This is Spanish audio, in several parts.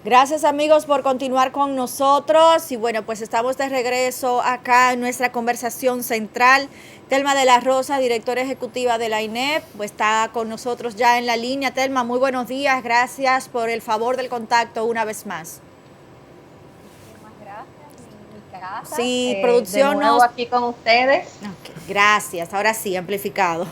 Gracias amigos por continuar con nosotros y bueno, pues estamos de regreso acá en nuestra conversación central. Telma de la Rosa, directora ejecutiva de la INEP, pues está con nosotros ya en la línea. Telma, muy buenos días, gracias por el favor del contacto una vez más. Muchísimas gracias, mi casa, Sí, de producción nuevo nos... aquí con ustedes. Ok, gracias, ahora sí, amplificado.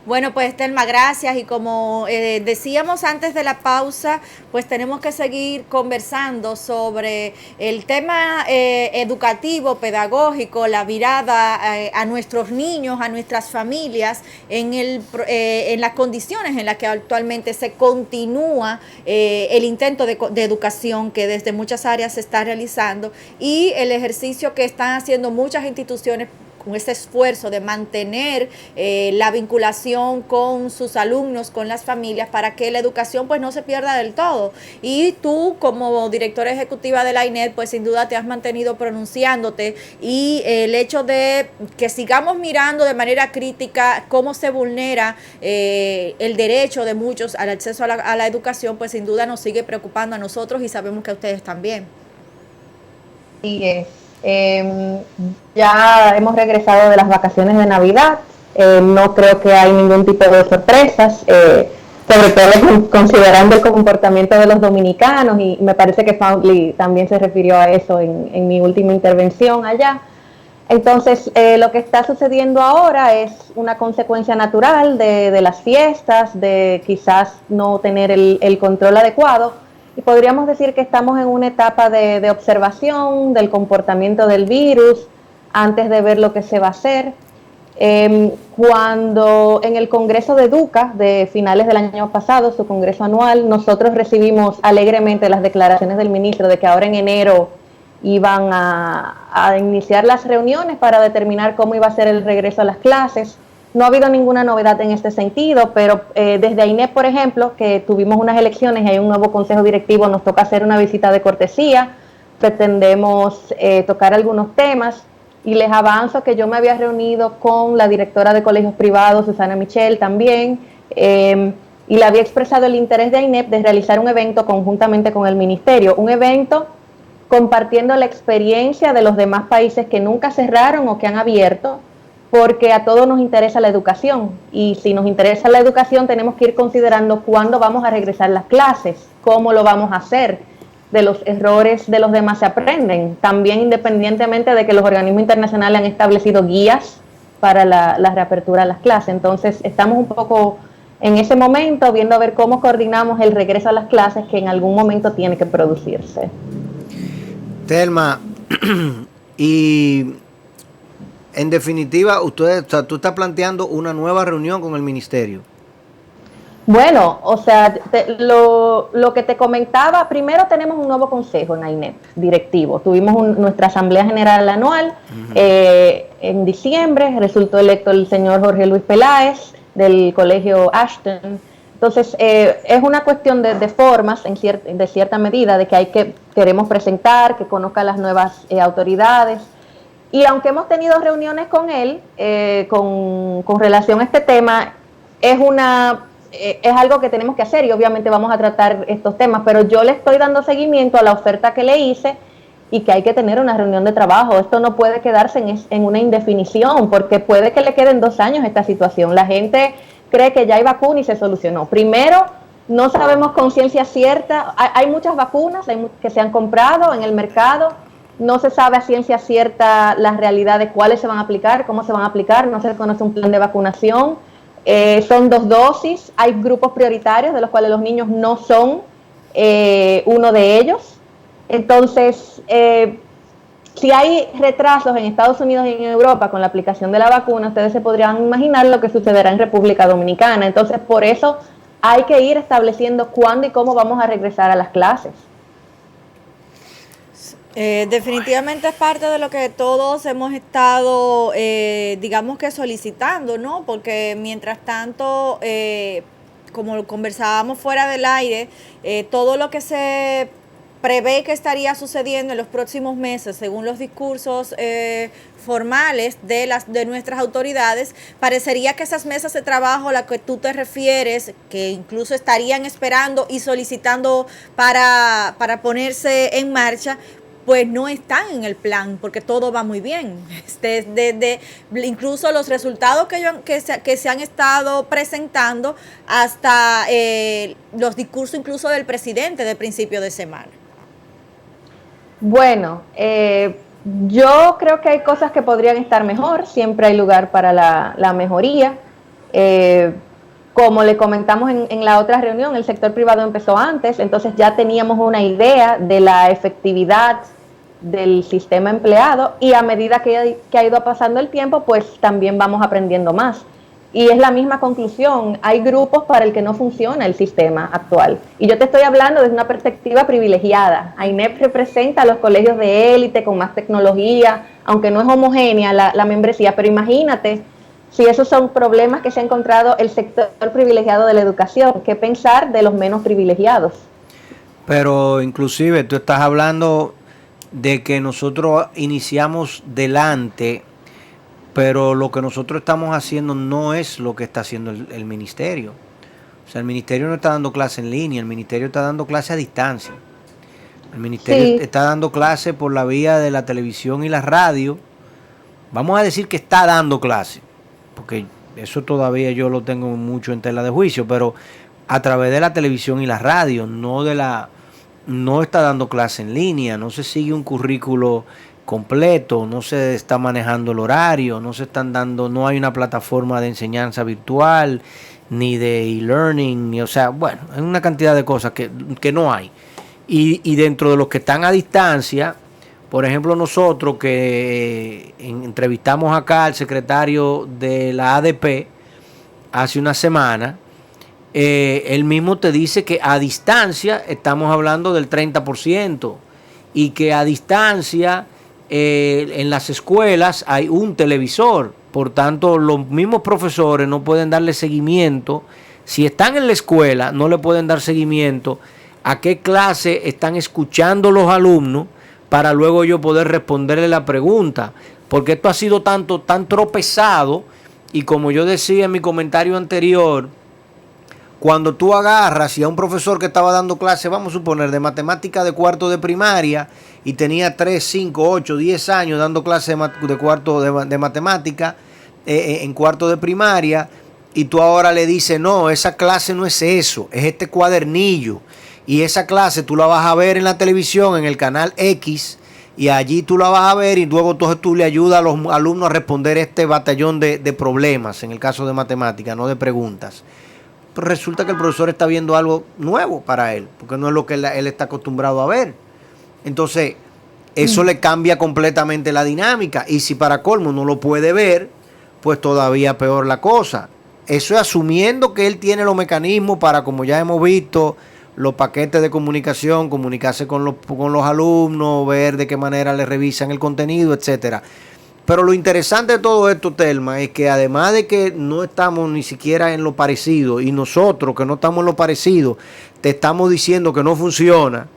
Bueno, pues Telma, gracias. Y como decíamos antes de la pausa, pues tenemos que seguir conversando sobre el tema educativo, pedagógico, la mirada a nuestros niños, a nuestras familias, en las condiciones en las que actualmente se continúa el intento de educación que desde muchas áreas se está realizando y el ejercicio que están haciendo muchas instituciones con ese esfuerzo de mantener la vinculación con sus alumnos, con las familias, para que la educación pues no se pierda del todo. Y tú como directora ejecutiva de la INED, pues sin duda te has mantenido pronunciándote y el hecho de que sigamos mirando de manera crítica cómo se vulnera el derecho de muchos al acceso a la educación, pues sin duda nos sigue preocupando a nosotros y sabemos que a ustedes también. Y ya hemos regresado de las vacaciones de Navidad. No creo que hay ningún tipo de sorpresas, sobre todo considerando el comportamiento de los dominicanos, y me parece que Foundly también se refirió a eso en mi última intervención allá. Entonces, lo que está sucediendo ahora es una consecuencia natural de las fiestas, de quizás no tener el control adecuado, y podríamos decir que estamos en una etapa de observación del comportamiento del virus antes de ver lo que se va a hacer. Cuando en el Congreso de Educa de finales del año pasado, su congreso anual, nosotros recibimos alegremente las declaraciones del ministro de que ahora en enero iban a iniciar las reuniones para determinar cómo iba a ser el regreso a las clases. No ha habido ninguna novedad en este sentido, pero desde AINEP, por ejemplo, que tuvimos unas elecciones y hay un nuevo consejo directivo, nos toca hacer una visita de cortesía, pretendemos tocar algunos temas, y les avanzo que yo me había reunido con la directora de colegios privados, Susana Michel, también, y le había expresado el interés de AINEP de realizar un evento conjuntamente con el ministerio, un evento compartiendo la experiencia de los demás países que nunca cerraron o que han abierto, porque a todos nos interesa la educación, y si nos interesa la educación tenemos que ir considerando cuándo vamos a regresar las clases, cómo lo vamos a hacer. De los errores de los demás se aprenden, también independientemente de que los organismos internacionales han establecido guías para la reapertura de las clases. Entonces estamos un poco en ese momento viendo a ver cómo coordinamos el regreso a las clases que en algún momento tiene que producirse. Telma, y en definitiva, usted, o sea, tú estás planteando una nueva reunión con el ministerio. Bueno, o sea, lo que te comentaba, primero tenemos un nuevo consejo en AINEP directivo. Tuvimos nuestra asamblea general anual en diciembre, resultó electo el señor Jorge Luis Peláez del colegio Ashton. Entonces, es una cuestión de formas, de cierta medida, de que queremos presentar, que conozca las nuevas autoridades. Y aunque hemos tenido reuniones con él con relación a este tema, es algo que tenemos que hacer y obviamente vamos a tratar estos temas, pero yo le estoy dando seguimiento a la oferta que le hice y que hay que tener una reunión de trabajo. Esto no puede quedarse en una indefinición, porque puede que le queden 2 años esta situación. La gente cree que ya hay vacuna y se solucionó. Primero, no sabemos con ciencia cierta, hay muchas vacunas que se han comprado en el mercado, no se sabe a ciencia cierta la realidad de cuáles se van a aplicar, cómo se van a aplicar, no se conoce un plan de vacunación. Son 2 dosis, hay grupos prioritarios de los cuales los niños no son uno de ellos. Entonces, si hay retrasos en Estados Unidos y en Europa con la aplicación de la vacuna, ustedes se podrían imaginar lo que sucederá en República Dominicana. Entonces, por eso hay que ir estableciendo cuándo y cómo vamos a regresar a las clases. Definitivamente es parte de lo que todos hemos estado, digamos que solicitando, ¿no? Porque mientras tanto, como conversábamos fuera del aire, todo lo que se prevé que estaría sucediendo en los próximos meses, según los discursos formales de nuestras autoridades, parecería que esas mesas de trabajo a las que tú te refieres, que incluso estarían esperando y solicitando para ponerse en marcha, pues no están en el plan, porque todo va muy bien. Incluso los resultados que se han estado presentando hasta los discursos incluso del presidente de principio de semana. Bueno, yo creo que hay cosas que podrían estar mejor, siempre hay lugar para la mejoría. Como le comentamos en la otra reunión, el sector privado empezó antes, entonces ya teníamos una idea de la efectividad del sistema empleado, y a medida que ha ido pasando el tiempo, pues también vamos aprendiendo más. Y es la misma conclusión, hay grupos para el que no funciona el sistema actual. Y yo te estoy hablando desde una perspectiva privilegiada. AINEP representa a los colegios de élite con más tecnología, aunque no es homogénea la membresía, pero imagínate si esos son problemas que se ha encontrado el sector privilegiado de la educación, ¿qué pensar de los menos privilegiados? Pero inclusive tú estás hablando de que nosotros iniciamos delante, pero lo que nosotros estamos haciendo no es lo que está haciendo el ministerio. O sea, el ministerio no está dando clase en línea, el ministerio está dando clase a distancia. El ministerio está dando clase por la vía de la televisión y la radio. Vamos a decir que está dando clase, porque eso todavía yo lo tengo mucho en tela de juicio, pero a través de la televisión y la radio, no está dando clase en línea, no se sigue un currículo completo, no se está manejando el horario, no hay una plataforma de enseñanza virtual, ni de e-learning, o sea, bueno, hay una cantidad de cosas que no hay. Y dentro de los que están a distancia, por ejemplo, nosotros que entrevistamos acá al secretario de la ADP hace una semana, él mismo te dice que a distancia estamos hablando del 30%, y que a distancia en las escuelas hay un televisor. Por tanto, los mismos profesores no pueden darle seguimiento. Si están en la escuela, no le pueden dar seguimiento a qué clase están escuchando los alumnos para luego yo poder responderle la pregunta. Porque esto ha sido tan tropezado, y como yo decía en mi comentario anterior, cuando tú agarras y a un profesor que estaba dando clase, vamos a suponer, de matemática de cuarto de primaria, y tenía 3, 5, 8, 10 años dando clase de cuarto de matemática en cuarto de primaria, y tú ahora le dices, no, esa clase no es eso, es este cuadernillo, y esa clase tú la vas a ver en la televisión, en el canal X, y allí tú la vas a ver, y luego tú le ayudas a los alumnos a responder este batallón de problemas, en el caso de matemática, no de preguntas. Pero resulta que el profesor está viendo algo nuevo para él, porque no es lo que él está acostumbrado a ver. Entonces, eso le cambia completamente la dinámica, y si para colmo no lo puede ver, pues todavía peor la cosa. Eso es asumiendo que él tiene los mecanismos para, como ya hemos visto, los paquetes de comunicación, comunicarse con los alumnos, ver de qué manera le revisan el contenido, etcétera. Pero lo interesante de todo esto, Telma, es que además de que no estamos ni siquiera en lo parecido, y nosotros que no estamos en lo parecido, te estamos diciendo que no funciona,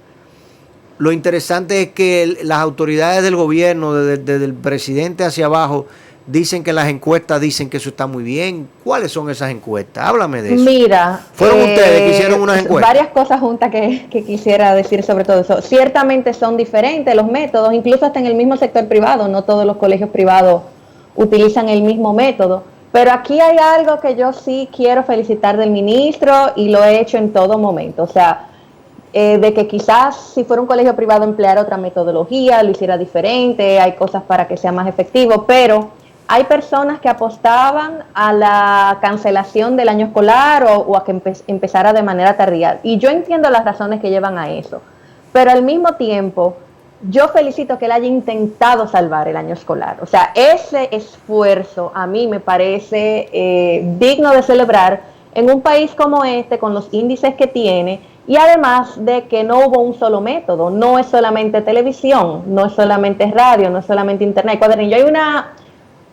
lo interesante es que las autoridades del gobierno, desde el presidente hacia abajo, dicen que las encuestas dicen que eso está muy bien. ¿Cuáles son esas encuestas? Háblame de eso. Mira, ¿fueron ustedes que hicieron unas encuestas? Varias cosas juntas que quisiera decir sobre todo eso. Ciertamente son diferentes los métodos, incluso hasta en el mismo sector privado. No todos los colegios privados utilizan el mismo método. Pero aquí hay algo que yo sí quiero felicitar del ministro, y lo he hecho en todo momento. O sea, de que quizás si fuera un colegio privado empleara otra metodología, lo hiciera diferente, hay cosas para que sea más efectivo, pero hay personas que apostaban a la cancelación del año escolar o a que empezara de manera tardía. Y yo entiendo las razones que llevan a eso. Pero al mismo tiempo, yo felicito que él haya intentado salvar el año escolar. O sea, ese esfuerzo a mí me parece digno de celebrar en un país como este, con los índices que tiene, y además de que no hubo un solo método. No es solamente televisión, no es solamente radio, no es solamente internet, cuadernillo. Hay una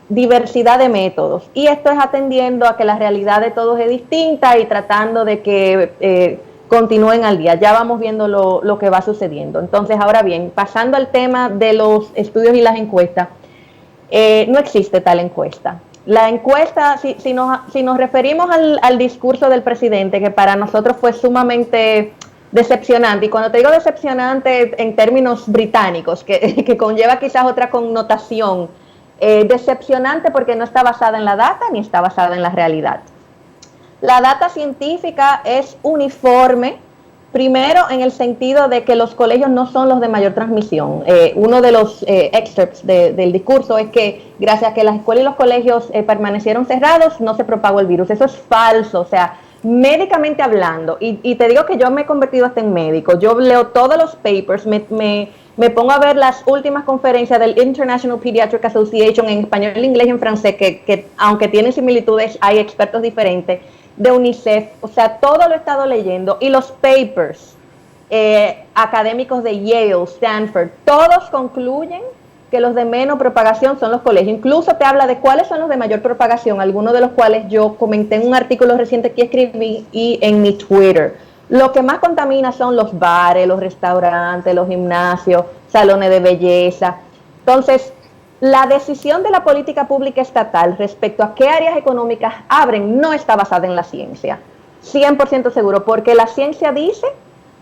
diversidad de métodos, y esto es atendiendo a que la realidad de todos es distinta y tratando de que continúen al día. Ya vamos viendo lo que va sucediendo. Entonces, ahora bien, pasando al tema de los estudios y las encuestas, no existe tal encuesta. La encuesta, si nos referimos al discurso del presidente, que para nosotros fue sumamente decepcionante, y cuando te digo decepcionante en términos británicos, que conlleva quizás otra connotación, decepcionante porque no está basada en la data ni está basada en la realidad. La data científica es uniforme, primero en el sentido de que los colegios no son los de mayor transmisión. Uno de los excerpts del discurso es que gracias a que las escuelas y los colegios permanecieron cerrados, no se propagó el virus. Eso es falso, o sea, médicamente hablando, y te digo que yo me he convertido hasta en médico, yo leo todos los papers, me pongo a ver las últimas conferencias del International Pediatric Association en español, en inglés y en francés, que aunque tienen similitudes, hay expertos diferentes, de UNICEF, o sea, todo lo he estado leyendo, y los papers académicos de Yale, Stanford, todos concluyen que los de menos propagación son los colegios. Incluso te habla de cuáles son los de mayor propagación, algunos de los cuales yo comenté en un artículo reciente que escribí y en mi Twitter. Lo que más contamina son los bares, los restaurantes, los gimnasios, salones de belleza. Entonces, la decisión de la política pública estatal respecto a qué áreas económicas abren no está basada en la ciencia. 100% seguro, porque la ciencia dice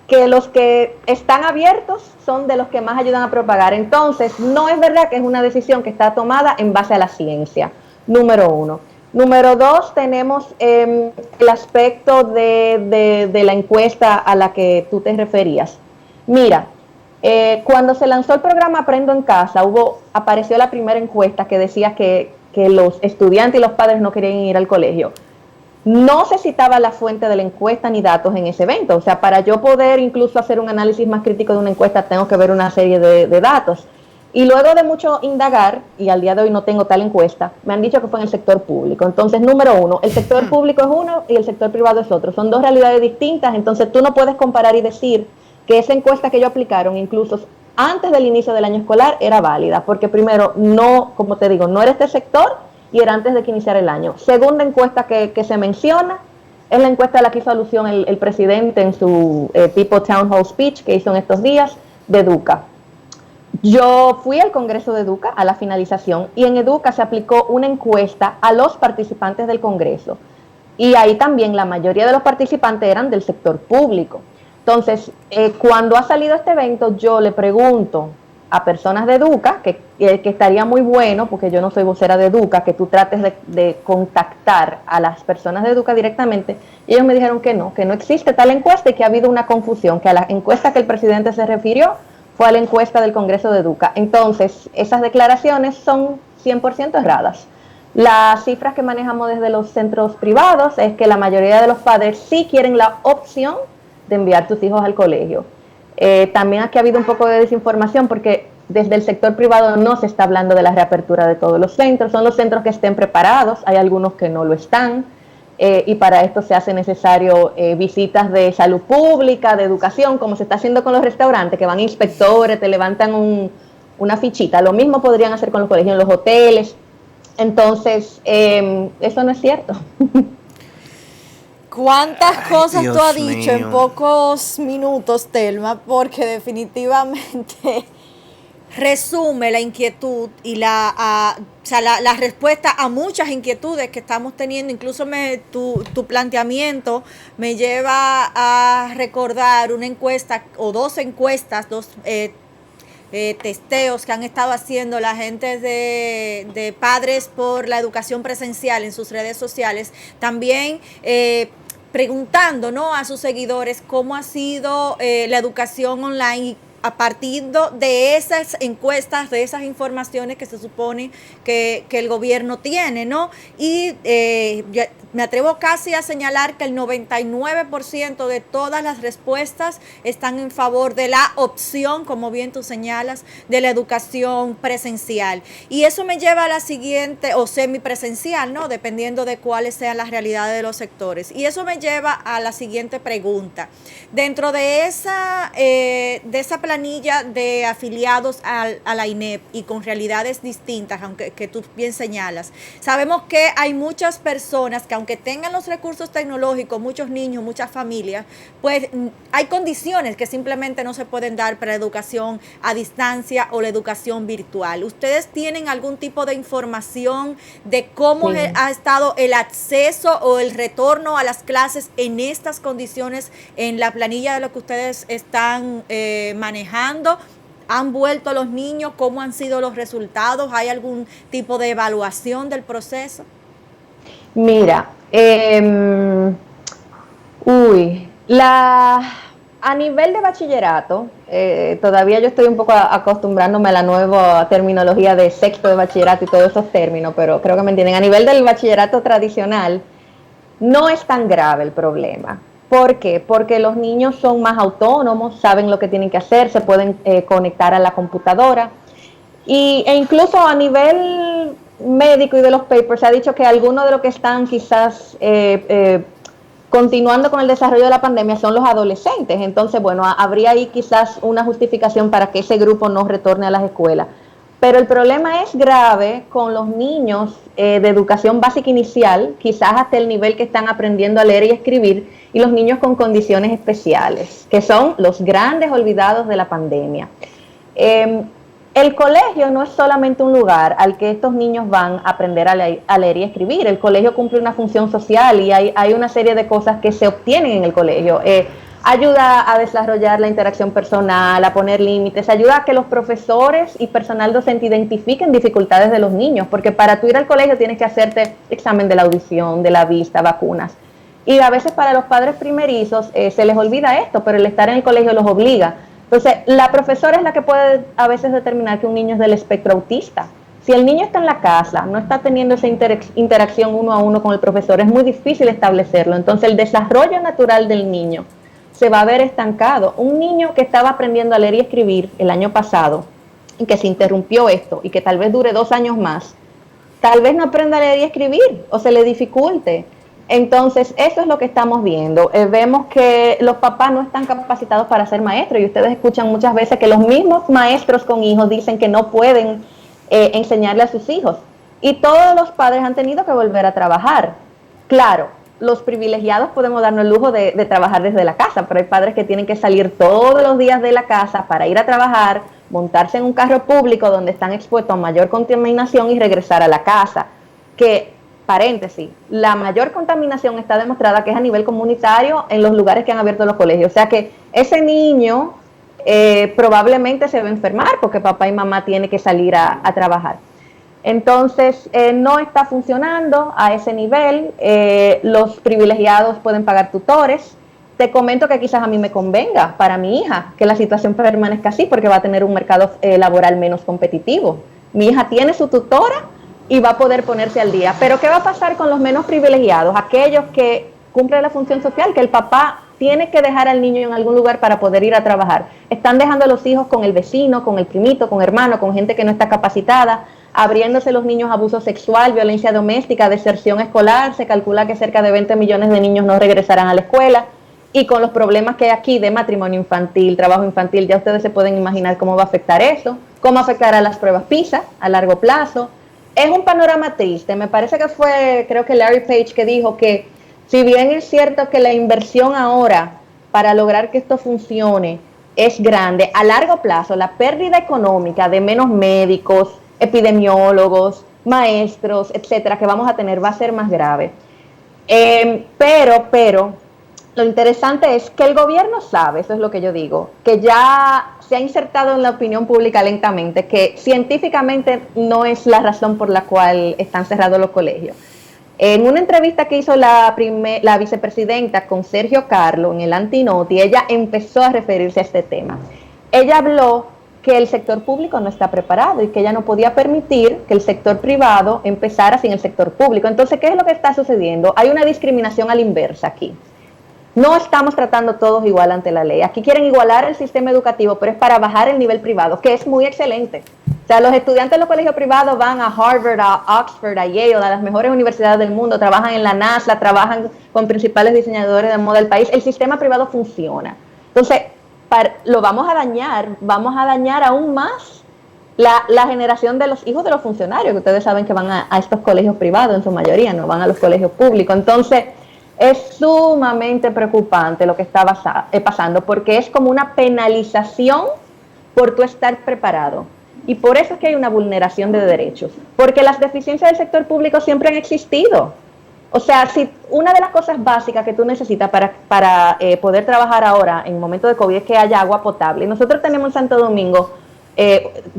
que los que están abiertos son de los que más ayudan a propagar. Entonces, no es verdad que es una decisión que está tomada en base a la ciencia, número uno. Número dos, tenemos el aspecto de la encuesta a la que tú te referías. Mira, cuando se lanzó el programa Aprendo en Casa, apareció la primera encuesta que decía que los estudiantes y los padres no querían ir al colegio. No se citaba la fuente de la encuesta ni datos en ese evento. O sea, para yo poder incluso hacer un análisis más crítico de una encuesta, tengo que ver una serie de datos. Y luego de mucho indagar, y al día de hoy no tengo tal encuesta, me han dicho que fue en el sector público. Entonces, número uno, el sector público es uno y el sector privado es otro. Son dos realidades distintas, entonces tú no puedes comparar y decir que esa encuesta que ellos aplicaron, incluso antes del inicio del año escolar, era válida, porque primero, no, como te digo, no era este sector y era antes de que iniciara el año. Segunda encuesta que se menciona es la encuesta a la que hizo alusión el presidente en su People Town Hall Speech que hizo en estos días de Educa. Yo fui al Congreso de Educa a la finalización y en Educa se aplicó una encuesta a los participantes del Congreso y ahí también la mayoría de los participantes eran del sector público. Entonces, cuando ha salido este evento, yo le pregunto a personas de Educa, que estaría muy bueno, porque yo no soy vocera de Educa, que tú trates de contactar a las personas de Educa directamente, y ellos me dijeron que no existe tal encuesta y que ha habido una confusión, que a la encuesta que el presidente se refirió fue a la encuesta del Congreso de Educa. Entonces, esas declaraciones son 100% erradas. Las cifras que manejamos desde los centros privados es que la mayoría de los padres sí quieren la opción de enviar tus hijos al colegio. También aquí ha habido un poco de desinformación porque desde el sector privado no se está hablando de la reapertura de todos los centros, son los centros que estén preparados, hay algunos que no lo están, y para esto se hace necesario visitas de salud pública, de educación, como se está haciendo con los restaurantes, que van inspectores, te levantan una fichita, lo mismo podrían hacer con los colegios, en los hoteles. Entonces, eso no es cierto. ¿Cuántas cosas Dios tú has dicho mío. en pocos minutos, Telma? Porque definitivamente resume la inquietud y la respuesta a muchas inquietudes que estamos teniendo. Incluso tu planteamiento me lleva a recordar una encuesta o dos encuestas, testeos que han estado haciendo la gente de Padres por la Educación Presencial en sus redes sociales, también preguntando, ¿no?, a sus seguidores cómo ha sido la educación online a partir de esas encuestas, de esas informaciones que se supone que el gobierno tiene, ¿no? Y me atrevo casi a señalar que el 99% de todas las respuestas están en favor de la opción, como bien tú señalas, de la educación presencial. Y eso me lleva a la siguiente, o semipresencial, ¿no?, dependiendo de cuáles sean las realidades de los sectores. Y eso me lleva a la siguiente pregunta. Dentro de esa planilla de afiliados a la INEP y con realidades distintas, aunque que tú bien señalas, sabemos que hay muchas personas que, aunque tengan los recursos tecnológicos, muchos niños, muchas familias, pues hay condiciones que simplemente no se pueden dar para educación a distancia o la educación virtual. ¿Ustedes tienen algún tipo de información de cómo Sí. ha estado el acceso o el retorno a las clases en estas condiciones en la planilla de lo que ustedes están manejando? ¿Han vuelto los niños? ¿Cómo han sido los resultados? ¿Hay algún tipo de evaluación del proceso? Mira, a nivel de bachillerato, todavía yo estoy un poco acostumbrándome a la nueva terminología de sexto de bachillerato y todos esos términos, pero creo que me entienden. A nivel del bachillerato tradicional, no es tan grave el problema. ¿Por qué? Porque los niños son más autónomos, saben lo que tienen que hacer, se pueden conectar a la computadora. E incluso a nivel médico y de los papers se ha dicho que algunos de los que están quizás continuando con el desarrollo de la pandemia son los adolescentes. Entonces, bueno, habría ahí quizás una justificación para que ese grupo no retorne a las escuelas. Pero el problema es grave con los niños de educación básica inicial, quizás hasta el nivel que están aprendiendo a leer y escribir, y los niños con condiciones especiales, que son los grandes olvidados de la pandemia. El colegio no es solamente un lugar al que estos niños van a aprender a leer y escribir. El colegio cumple una función social y hay una serie de cosas que se obtienen en el colegio. Ayuda a desarrollar la interacción personal, a poner límites, ayuda a que los profesores y personal docente identifiquen dificultades de los niños, porque para tú ir al colegio tienes que hacerte examen de la audición, de la vista, vacunas. Y a veces para los padres primerizos se les olvida esto, pero el estar en el colegio los obliga. Entonces, la profesora es la que puede a veces determinar que un niño es del espectro autista. Si el niño está en la casa, no está teniendo esa interacción uno a uno con el profesor, es muy difícil establecerlo. Entonces, el desarrollo natural del niño se va a ver estancado. Un niño que estaba aprendiendo a leer y escribir el año pasado y que se interrumpió esto y que tal vez dure 2 años más, tal vez no aprenda a leer y escribir o se le dificulte. Entonces, eso es lo que estamos viendo. Vemos que los papás no están capacitados para ser maestros y ustedes escuchan muchas veces que los mismos maestros con hijos dicen que no pueden enseñarle a sus hijos. Y todos los padres han tenido que volver a trabajar. Claro, los privilegiados podemos darnos el lujo de trabajar desde la casa, pero hay padres que tienen que salir todos los días de la casa para ir a trabajar, montarse en un carro público donde están expuestos a mayor contaminación y regresar a la casa. Que, paréntesis, la mayor contaminación está demostrada que es a nivel comunitario en los lugares que han abierto los colegios. O sea que ese niño probablemente se va a enfermar porque papá y mamá tienen que salir a trabajar. Entonces, no está funcionando a ese nivel. Los privilegiados pueden pagar tutores. Te comento que quizás a mí me convenga para mi hija que la situación permanezca así porque va a tener un mercado laboral menos competitivo. Mi hija tiene su tutora y va a poder ponerse al día. Pero ¿qué va a pasar con los menos privilegiados? Aquellos que cumplen la función social, que el papá tiene que dejar al niño en algún lugar para poder ir a trabajar. Están dejando a los hijos con el vecino, con el primito, con hermano, con gente que no está capacitada, abriéndose los niños a abuso sexual, violencia doméstica, deserción escolar. Se calcula que cerca de 20 millones de niños no regresarán a la escuela. Y con los problemas que hay aquí de matrimonio infantil, trabajo infantil, ya ustedes se pueden imaginar cómo va a afectar eso, cómo afectará a las pruebas PISA a largo plazo. Es un panorama triste. Me parece que fue, creo que Larry Page que dijo que si bien es cierto que la inversión ahora para lograr que esto funcione es grande, a largo plazo la pérdida económica de menos médicos, epidemiólogos, maestros, etcétera, que vamos a tener va a ser más grave. Pero lo interesante es que el gobierno sabe, eso es lo que yo digo, que ya se ha insertado en la opinión pública lentamente, que científicamente no es la razón por la cual están cerrados los colegios. En una entrevista que hizo la vicepresidenta con Sergio Carlo en el Antinoti, ella empezó a referirse a este tema. Ella habló que el sector público no está preparado y que ella no podía permitir que el sector privado empezara sin el sector público. Entonces, ¿qué es lo que está sucediendo? Hay una discriminación a la inversa aquí. No estamos tratando todos igual ante la ley. Aquí quieren igualar el sistema educativo, pero es para bajar el nivel privado, que es muy excelente. O sea, los estudiantes de los colegios privados van a Harvard, a Oxford, a Yale, a las mejores universidades del mundo, trabajan en la NASA, trabajan con principales diseñadores de moda del país. El sistema privado funciona. Entonces, lo vamos a dañar aún más la generación de los hijos de los funcionarios, que ustedes saben que van a estos colegios privados en su mayoría, no van a los colegios públicos. Entonces, es sumamente preocupante lo que está pasando, porque es como una penalización por tú estar preparado. Y por eso es que hay una vulneración de derechos, porque las deficiencias del sector público siempre han existido. O sea, si una de las cosas básicas que tú necesitas para poder trabajar ahora en momento de COVID es que haya agua potable. Nosotros tenemos en Santo Domingo,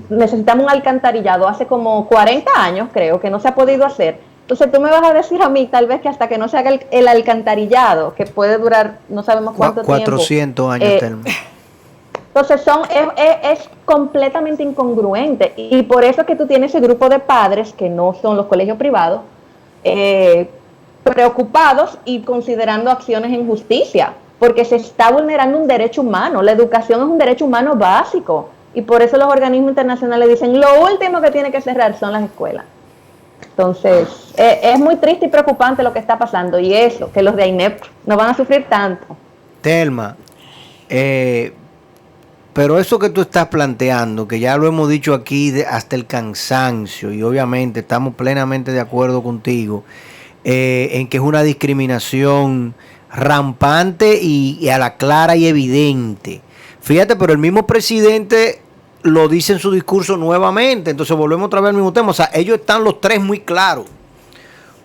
necesitamos un alcantarillado hace como 40 años, creo, que no se ha podido hacer. Entonces tú me vas a decir a mí, tal vez que hasta que no se haga el alcantarillado, que puede durar no sabemos cuánto 400 tiempo. 400 años, Telma. Entonces es completamente incongruente, y por eso es que tú tienes ese grupo de padres que no son los colegios privados, preocupados y considerando acciones en justicia, porque se está vulnerando un derecho humano. La educación es un derecho humano básico, y por eso los organismos internacionales dicen lo último que tiene que cerrar son las escuelas. Entonces, es muy triste y preocupante lo que está pasando, y eso, que los de AINEP no van a sufrir tanto. Telma, pero eso que tú estás planteando, que ya lo hemos dicho aquí hasta el cansancio, y obviamente estamos plenamente de acuerdo contigo, en que es una discriminación rampante y a la clara y evidente. Fíjate, pero el mismo presidente lo dice en su discurso nuevamente. Entonces volvemos otra vez al mismo tema. O sea, ellos están los tres muy claros.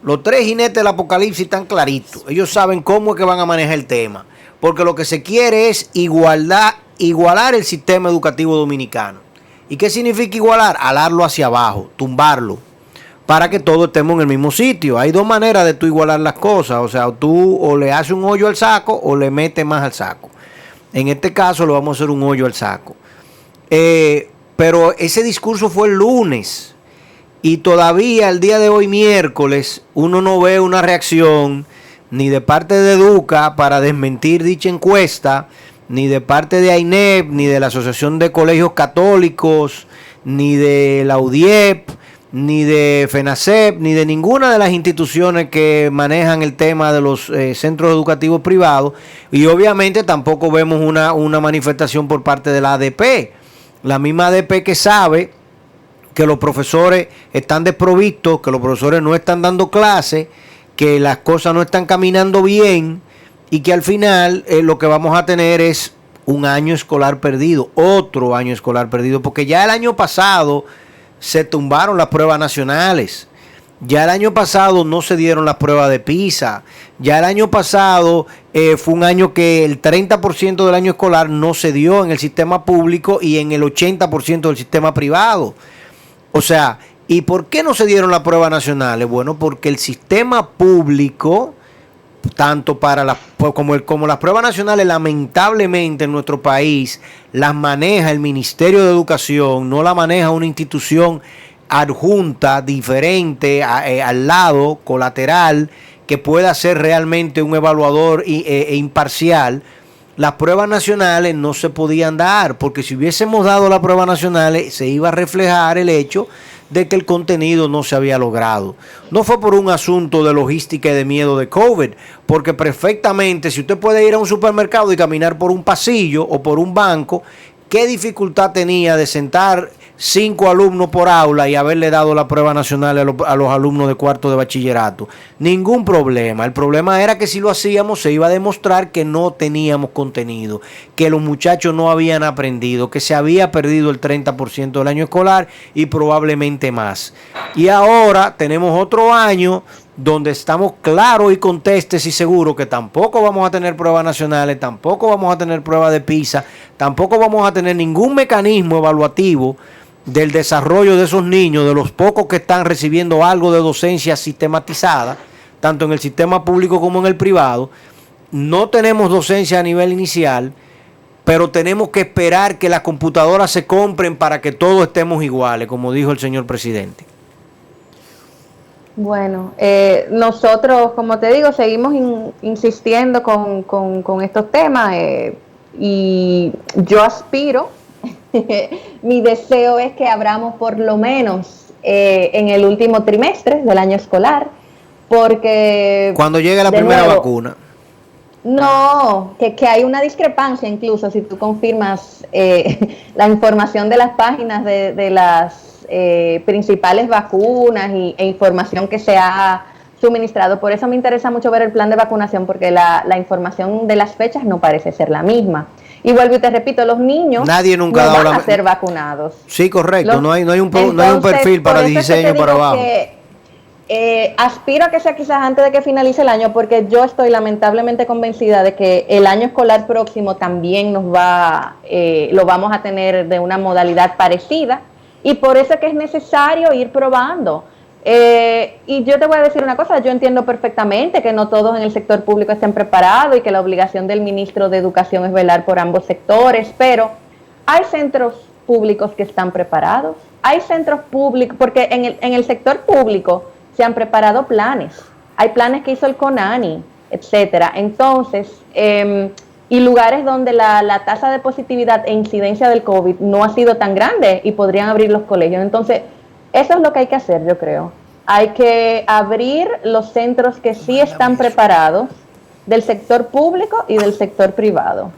Los tres jinetes del apocalipsis están claritos. Ellos saben cómo es que van a manejar el tema. Porque lo que se quiere es igualar el sistema educativo dominicano. ¿Y qué significa igualar? Alarlo hacia abajo, tumbarlo, para que todos estemos en el mismo sitio. Hay dos maneras de tú igualar las cosas. O sea, tú o le haces un hoyo al saco o le metes más al saco. En este caso le vamos a hacer un hoyo al saco. Pero ese discurso fue el lunes, y todavía el día de hoy, miércoles, uno no ve una reacción ni de parte de Educa para desmentir dicha encuesta, ni de parte de AINEP, ni de la Asociación de Colegios Católicos, ni de la UDIEP, ni de FENACEP, ni de ninguna de las instituciones que manejan el tema de los centros educativos privados. Y obviamente tampoco vemos una manifestación por parte de la ADP. La misma ADP que sabe que los profesores están desprovistos, que los profesores no están dando clases, que las cosas no están caminando bien, y que al final lo que vamos a tener es un año escolar perdido, otro año escolar perdido, porque ya el año pasado se tumbaron las pruebas nacionales. Ya el año pasado no se dieron las pruebas de PISA. Ya el año pasado fue un año que el 30% del año escolar no se dio en el sistema público y en el 80% del sistema privado. O sea, ¿y por qué no se dieron las pruebas nacionales? Bueno, porque el sistema público, tanto para como las pruebas nacionales, lamentablemente en nuestro país las maneja el Ministerio de Educación, no la maneja una institución adjunta, diferente, al lado, colateral, que pueda ser realmente un evaluador e imparcial. Las pruebas nacionales no se podían dar, porque si hubiésemos dado las pruebas nacionales se iba a reflejar el hecho de que el contenido no se había logrado. No fue por un asunto de logística y de miedo de COVID, porque perfectamente, si usted puede ir a un supermercado y caminar por un pasillo o por un banco, ¿qué dificultad tenía de sentar 5 alumnos por aula y haberle dado la prueba nacional a los alumnos de cuarto de bachillerato? Ningún problema. El problema era que si lo hacíamos se iba a demostrar que no teníamos contenido, que los muchachos no habían aprendido, que se había perdido el 30% del año escolar y probablemente más. Y ahora tenemos otro año donde estamos claros y contestes y seguros que tampoco vamos a tener pruebas nacionales, tampoco vamos a tener pruebas de PISA, tampoco vamos a tener ningún mecanismo evaluativo del desarrollo de esos niños, de los pocos que están recibiendo algo de docencia sistematizada, tanto en el sistema público como en el privado. No tenemos docencia a nivel inicial, pero tenemos que esperar que las computadoras se compren para que todos estemos iguales, como dijo el señor presidente. Bueno, nosotros, como te digo, seguimos insistiendo con estos temas, y yo aspiro, mi deseo es que abramos por lo menos en el último trimestre del año escolar, porque cuando llegue la primera vacuna. No, que hay una discrepancia incluso si tú confirmas la información de las páginas de las principales vacunas e información que se ha suministrado. Por eso me interesa mucho ver el plan de vacunación, porque la información de las fechas no parece ser la misma. Y vuelvo y te repito, los niños Nadie nunca no van a ser vacunados. Sí, correcto, no hay un Entonces, perfil para 16 años para abajo. Aspiro a que sea quizás antes de que finalice el año, porque yo estoy lamentablemente convencida de que el año escolar próximo también lo vamos a tener de una modalidad parecida, y por eso es que es necesario ir probando. Y yo te voy a decir una cosa, yo entiendo perfectamente que no todos en el sector público estén preparados y que la obligación del ministro de Educación es velar por ambos sectores, pero hay centros públicos que están preparados, hay centros públicos, porque en el sector público se han preparado planes, hay planes que hizo el CONANI, etcétera. Entonces, y lugares donde la tasa de positividad e incidencia del COVID no ha sido tan grande y podrían abrir los colegios. Entonces, eso es lo que hay que hacer, yo creo. Hay que abrir los centros que sí están preparados del sector público y del sector privado.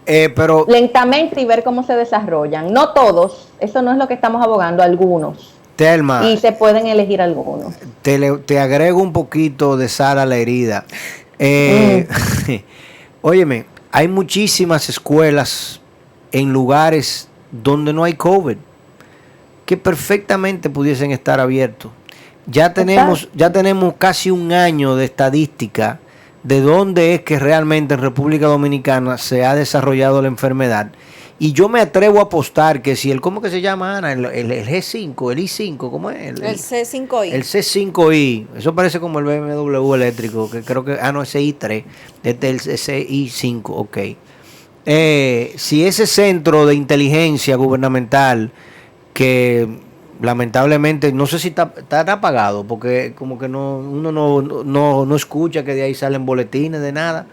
Pero lentamente y ver cómo se desarrollan. No todos, eso no es lo que estamos abogando, algunos. Telma, y se pueden elegir algunos. Te agrego un poquito de sal a la herida. Óyeme, hay muchísimas escuelas en lugares donde no hay COVID que perfectamente pudiesen estar abiertos. Ya tenemos casi un año de estadística de dónde es que realmente en República Dominicana se ha desarrollado la enfermedad. Y yo me atrevo a apostar que si ¿cómo que se llama, Ana? El G5, el I5, ¿cómo es? El C5I. El C5I, eso parece como el BMW eléctrico, que creo que, no, ese I3, ese I5, ok. Si ese centro de inteligencia gubernamental, que lamentablemente, no sé si está apagado, porque como que uno no escucha que de ahí salen boletines de nada.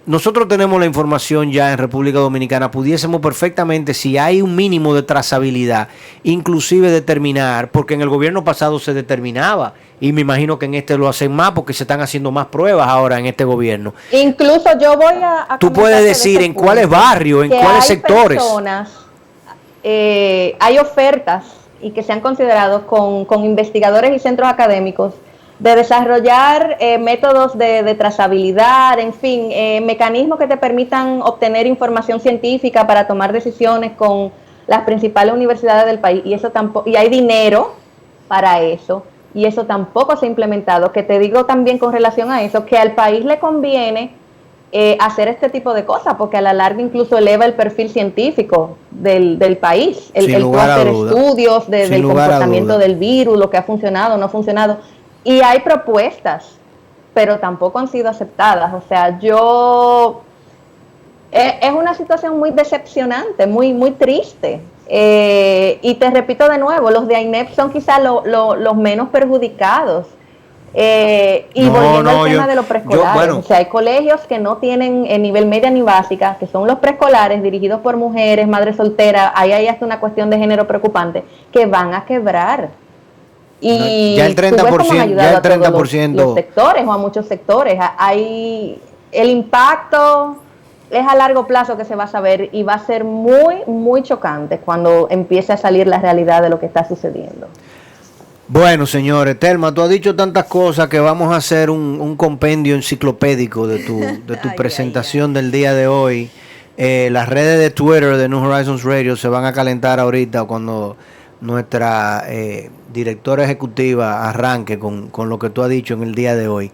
Nosotros tenemos la información ya en República Dominicana, pudiésemos perfectamente, si hay un mínimo de trazabilidad, inclusive determinar, porque en el gobierno pasado se determinaba, y me imagino que en este lo hacen más, porque se están haciendo más pruebas ahora en este gobierno. Incluso yo voy a tú puedes decir en cuáles barrios, en cuáles sectores. Hay ofertas y que se han considerado con investigadores y centros académicos de desarrollar métodos de trazabilidad, en fin, mecanismos que te permitan obtener información científica para tomar decisiones con las principales universidades del país, y eso tampoco, y hay dinero para eso, y eso tampoco se ha implementado. Que te digo también con relación a eso, que al país le conviene hacer este tipo de cosas, porque a la larga incluso eleva el perfil científico del país, el hacer estudios del comportamiento del virus, lo que ha funcionado, no ha funcionado. Y hay propuestas, pero tampoco han sido aceptadas. O sea, es una situación muy decepcionante, muy, muy triste. Y te repito de nuevo, los de AINEP son quizás los menos perjudicados. Y volviendo al tema de los preescolares, o sea, hay colegios que no tienen nivel media ni básica, que son los preescolares dirigidos por mujeres, madres solteras, ahí hay hasta una cuestión de género preocupante, que van a quebrar. Y ya el 30%, ya el 30%. Los sectores o a muchos sectores, hay el impacto es a largo plazo que se va a saber, y va a ser muy, muy chocante cuando empiece a salir la realidad de lo que está sucediendo. Bueno, señores, Telma, tú has dicho tantas cosas que vamos a hacer un compendio enciclopédico de tu presentación del día de hoy. Las redes de Twitter de New Horizons Radio se van a calentar ahorita cuando nuestra directora ejecutiva arranque con lo que tú has dicho en el día de hoy.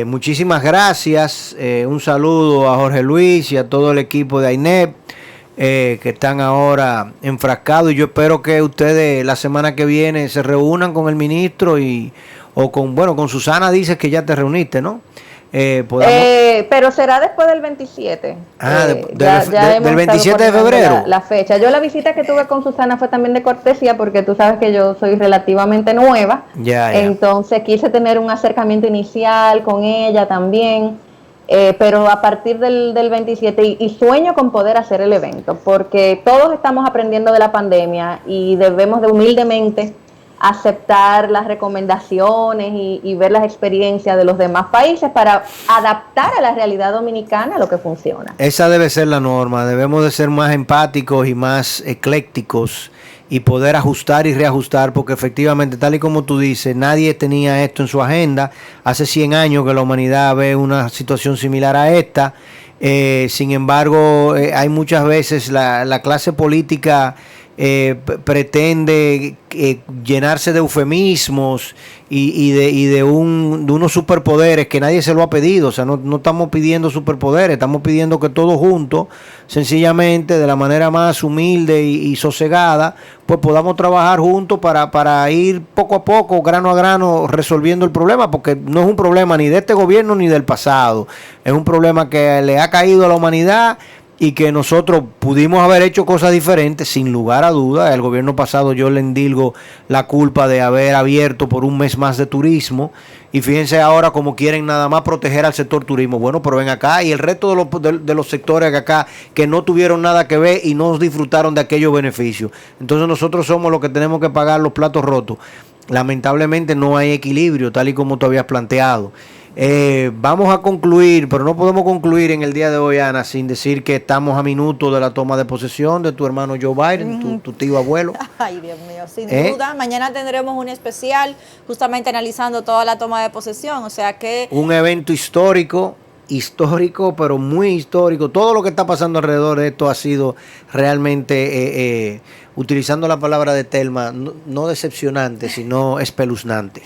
Muchísimas gracias, un saludo a Jorge Luis y a todo el equipo de AINEP que están ahora enfrascados, y yo espero que ustedes la semana que viene se reúnan con el ministro con Susana. Dices que ya te reuniste, ¿no? Pero será después del 27. Del 27 de febrero. La fecha. Yo la visita que tuve con Susana fue también de cortesía, porque tú sabes que yo soy relativamente nueva. Entonces quise tener un acercamiento inicial con ella también. Pero a partir del 27, y sueño con poder hacer el evento, porque todos estamos aprendiendo de la pandemia y debemos de humildemente aceptar las recomendaciones y ver las experiencias de los demás países para adaptar a la realidad dominicana lo que funciona. Esa debe ser la norma, debemos de ser más empáticos y más eclécticos y poder ajustar y reajustar, porque efectivamente, tal y como tú dices, nadie tenía esto en su agenda. Hace 100 años que la humanidad ve una situación similar a esta. Sin embargo, hay muchas veces la clase política pretende llenarse de eufemismos y de unos superpoderes que nadie se lo ha pedido. O sea, no estamos pidiendo superpoderes, estamos pidiendo que todos juntos, sencillamente, de la manera más humilde y sosegada, pues podamos trabajar juntos para ir poco a poco, grano a grano, resolviendo el problema, porque no es un problema ni de este gobierno ni del pasado, es un problema que le ha caído a la humanidad y que nosotros pudimos haber hecho cosas diferentes, sin lugar a dudas. El gobierno pasado yo le endilgo la culpa de haber abierto por un mes más de turismo, y fíjense ahora cómo quieren nada más proteger al sector turismo. Bueno, pero ven acá, y el resto de los sectores acá que no tuvieron nada que ver y no disfrutaron de aquellos beneficios. Entonces nosotros somos los que tenemos que pagar los platos rotos. Lamentablemente no hay equilibrio, tal y como tú habías planteado. Vamos a concluir, pero no podemos concluir en el día de hoy, Ana, sin decir que estamos a minutos de la toma de posesión de tu hermano Joe Biden, tu tío abuelo. Ay, Dios mío, sin duda. Mañana tendremos un especial justamente analizando toda la toma de posesión, o sea que... Un evento histórico, pero muy histórico. Todo lo que está pasando alrededor de esto ha sido realmente, utilizando la palabra de Telma, no decepcionante, sino espeluznante.